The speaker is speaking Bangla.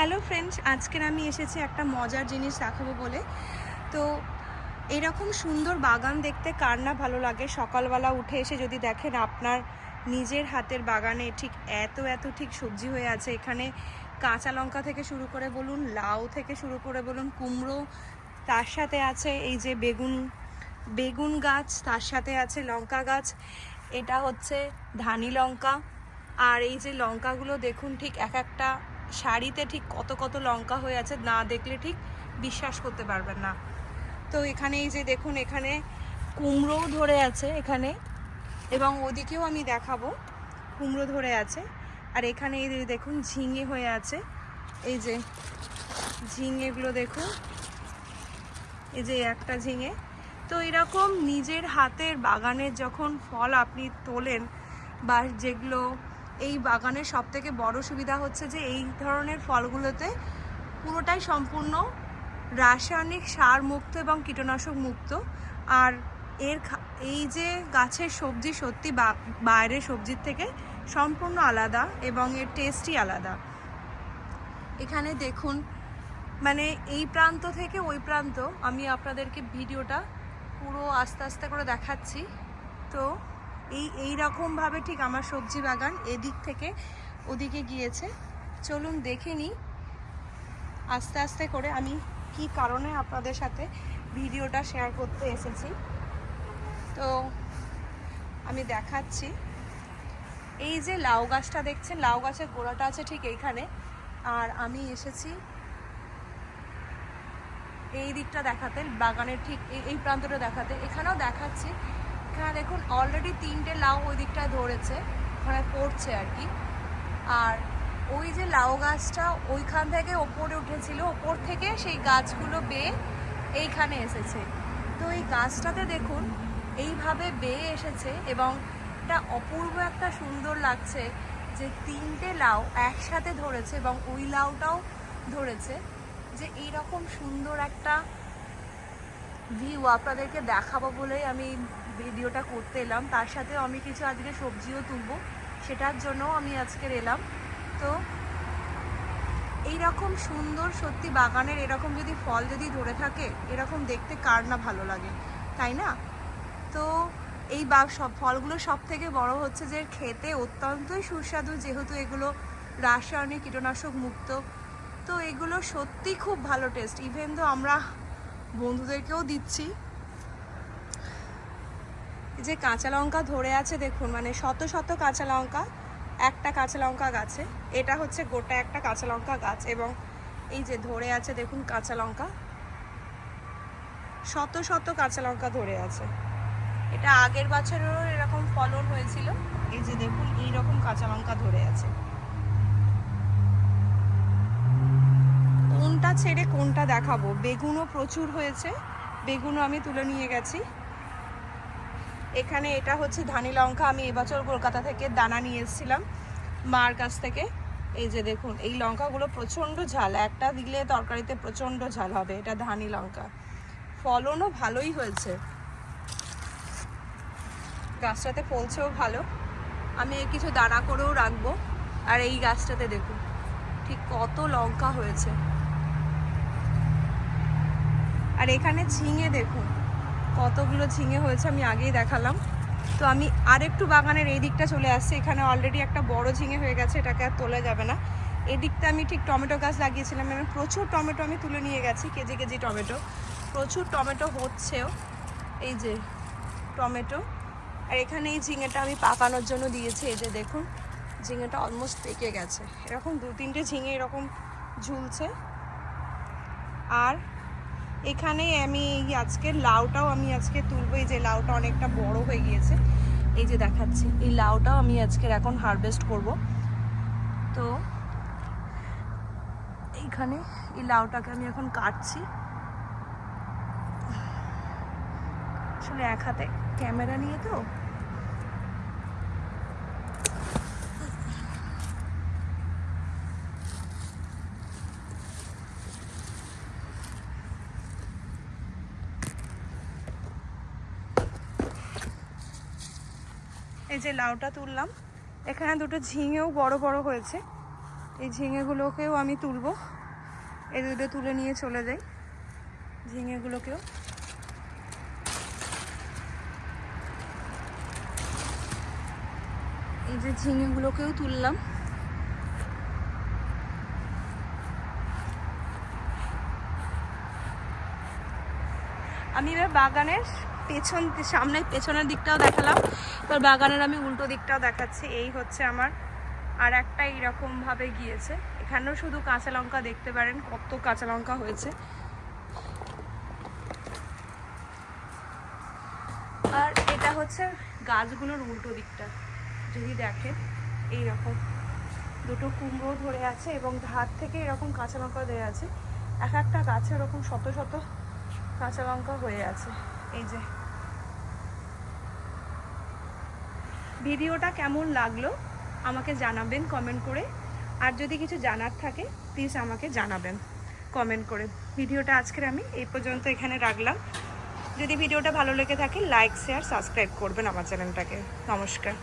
হ্যালো ফ্রেন্ডস, আজকের আমি এসেছি একটা মজার জিনিস দেখাবো বলে। তো এরকম সুন্দর বাগান দেখতে কার না ভালো লাগে? সকালবেলা উঠে এসে যদি দেখেন আপনার নিজের হাতের বাগানে ঠিক এত ঠিক সবজি হয়ে আছে। এখানে কাঁচা লঙ্কা থেকে শুরু করে বলুন, লাউ থেকে শুরু করে বলুন, কুমড়ো, তার সাথে আছে এই যে বেগুন গাছ, তার সাথে আছে লঙ্কা গাছ। এটা হচ্ছে ধানি লঙ্কা। আর এই যে লঙ্কাগুলো দেখুন, ঠিক এক একটা শাড়িতে ঠিক কত লঙ্কা হয়ে আছে, না দেখলে ঠিক বিশ্বাস করতে পারবেন না। তো এখানে এই যে দেখুন, এখানে কুমড়োও ধরে আছে এখানে, এবং ওদিকেও আমি দেখাবো, কুমড়ো ধরে আছে। আর এখানে এই যে দেখুন ঝিঙে হয়ে আছে, এই যে ঝিঙেগুলো দেখুন, এই যে একটা ঝিঙে। তো এরকম নিজের হাতের বাগানের যখন ফল আপনি তোলেন, বা যেগুলো এই বাগানের সবথেকে বড় সুবিধা হচ্ছে যে এই ধরনের ফলগুলোতে পুরোটাই সম্পূর্ণ রাসায়নিক সার মুক্ত এবং কীটনাশক মুক্ত। আর এই যে গাছের সবজি সত্যি বাইরের সবজির থেকে সম্পূর্ণ আলাদা, এবং এর টেস্টই আলাদা। এখানে দেখুন, মানে এই প্রান্ত থেকে ওই প্রান্ত আমি আপনাদেরকে ভিডিওটা পুরো আস্তে করে দেখাচ্ছি। তো এই রকমভাবে ঠিক আমার সবজি বাগান এদিক থেকে ওদিকে গিয়েছে। চলুন দেখে নিই আস্তে করে আমি কি কারণে আপনাদের সাথে ভিডিওটা শেয়ার করতে এসেছি। তো আমি দেখাচ্ছি, এই যে লাউ গাছটা দেখছেন, লাউ গাছের গোড়াটা আছে ঠিক এইখানে। আর আমি এসেছি এই দিকটা দেখাতে, বাগানের ঠিক এই প্রান্তটা দেখাতে। এখানেও দেখাচ্ছি, এখানে দেখুন অলরেডি 3টে লাউ ওই দিকটায় ধরেছে, ওখানে পড়ছে আর কি। আর ওই যে লাউ গাছটা ওইখান থেকে ওপরে উঠেছিল, ওপর থেকে সেই গাছগুলো বেয়ে এইখানে এসেছে। তো এই গাছটাতে দেখুন এইভাবে বেয়ে এসেছে, এবং এটা অপূর্ব একটা সুন্দর লাগছে যে 3টে লাউ একসাথে ধরেছে, এবং ওই লাউটাও ধরেছে। যে এইরকম সুন্দর একটা ভিউ আপনাদেরকে দেখাবো বলেই আমি ভিডিওটা করতে এলাম। তার সাথেও আমি কিছু আজকে সবজিও তুলবো, সেটার জন্যও আমি আজকের এলাম। তো এইরকম সুন্দর সত্যি বাগানের এরকম যদি ফল যদি ধরে থাকে, এরকম দেখতে কার না ভালো লাগে, তাই না? তো এই সব ফলগুলো সব থেকে বড় হচ্ছে যে খেতে অত্যন্তই সুস্বাদু, যেহেতু এগুলো রাসায়নিক কীটনাশক মুক্ত। তো এগুলো সত্যি খুব ভালো টেস্ট, ইভেন তো আমরা বন্ধুদেরকেও দিচ্ছি। যে কাঁচা লঙ্কা ধরে আছে দেখুন, মানে শত কাঁচা লঙ্কা একটা কাঁচা লঙ্কা গাছে। এটা হচ্ছে গোটা একটা কাঁচা লঙ্কা গাছ, এবং এই যে ধরে আছে দেখুন কাঁচা লঙ্কা, শত কাঁচা লঙ্কা ধরে আছে। এটা আগের বছরেরও এরকম ফলন হয়েছিল। এই যে দেখুন এইরকম কাঁচা লঙ্কা ধরে আছে। কোনটা ছেড়ে কোনটা দেখাবো? বেগুনও প্রচুর হয়েছে, বেগুনও আমি তুলে নিয়ে গেছি। এখানে এটা হচ্ছে ধানি লঙ্কা, আমি এবছর কলকাতা থেকে দানা নিয়ে এসেছিলাম মার কাছ থেকে। এই যে দেখুন এই লঙ্কাগুলো প্রচণ্ড ঝাল, একটা দিলে তরকারিতে প্রচণ্ড ঝাল হবে। এটা ধানি লঙ্কা, ফলনও ভালোই হয়েছে, গাছটাতে ফলছেও ভালো। আমি কিছু দানা করেও রাখবো। আর এই গাছটাতে দেখুন ঠিক কত লঙ্কা হয়েছে। আর এখানে ঝিঙে দেখুন কতগুলো ঝিঙে হয়েছে, আমি আগেই দেখালাম। তো আমি আরেকটু বাগানের এই দিকটা চলে আসছি। এখানে অলরেডি একটা বড় ঝিঙে হয়ে গেছে, এটাকে আর তোলা যাবে না। এই দিকটা আমি ঠিক টমেটো গাছ লাগিয়েছিলাম, আমি প্রচুর টমেটো আমি তুলে নিয়ে গেছি, কেজি টমেটো, প্রচুর টমেটো হচ্ছেও। এই যে টমেটো। আর এখানে এই ঝিঙেটা আমি পাকানোর জন্য দিয়েছি। এই যে দেখুন ঝিঙেটা অলমোস্ট পেকে গেছে, এরকম 2-3টে ঝিঙে এরকম ঝুলছে। আর এখানে আমি আজকে লাউটাও আমি আজকে তুলবো। এই যে লাউটা অনেকটা বড় হয়ে গিয়েছে, এই যে দেখাচ্ছি, এই লাউটাও আমি আজকে এখন হারভেস্ট করব। তো এইখানে এই লাউটাকে আমি এখন কাটছি। আসলে এক হাতে ক্যামেরা নিয়ে তো এই যে লাউটা তুললাম। এখানে দুটো ঝিঙেও বড় হয়েছে, এই ঝিঙেগুলোকেও আমি তুলবো, এই দুটো তুলে নিয়ে চলে যাই। ঝিঙেগুলোকেও এই যে ঝিঙেগুলোকেও তুললাম। আমি এবার বাগানের পেছনের দিকটাও দেখালাম, এবার বাগানের আমি উল্টো দিকটাও দেখাচ্ছি। এই হচ্ছে আমার আর একটা এইরকমভাবে গিয়েছে, এখানেও শুধু কাঁচা লঙ্কা দেখতে পারেন, কত কাঁচা লঙ্কা হয়েছে। আর এটা হচ্ছে গাছগুলোর উল্টো দিকটা, যদি দেখেন এইরকম দুটো কুমড়ো ধরে আছে এবং ধার থেকে এরকম কাঁচা লঙ্কা দেওয়া আছে। এক একটা গাছে এরকম শত শত কাঁচা লঙ্কা হয়ে আছে। এই যে ভিডিওটা কেমন লাগলো আমাকে জানাবেন কমেন্ট করে, আর যদি কিছু জানার থাকে প্লিজ আমাকে জানাবেন কমেন্ট করে। ভিডিওটা আজকের আমি এই পর্যন্ত এখানে রাখলাম। যদি ভিডিওটা ভালো লেগে থাকে লাইক শেয়ার সাবস্ক্রাইব করবেন আমার চ্যানেলটাকে। নমস্কার।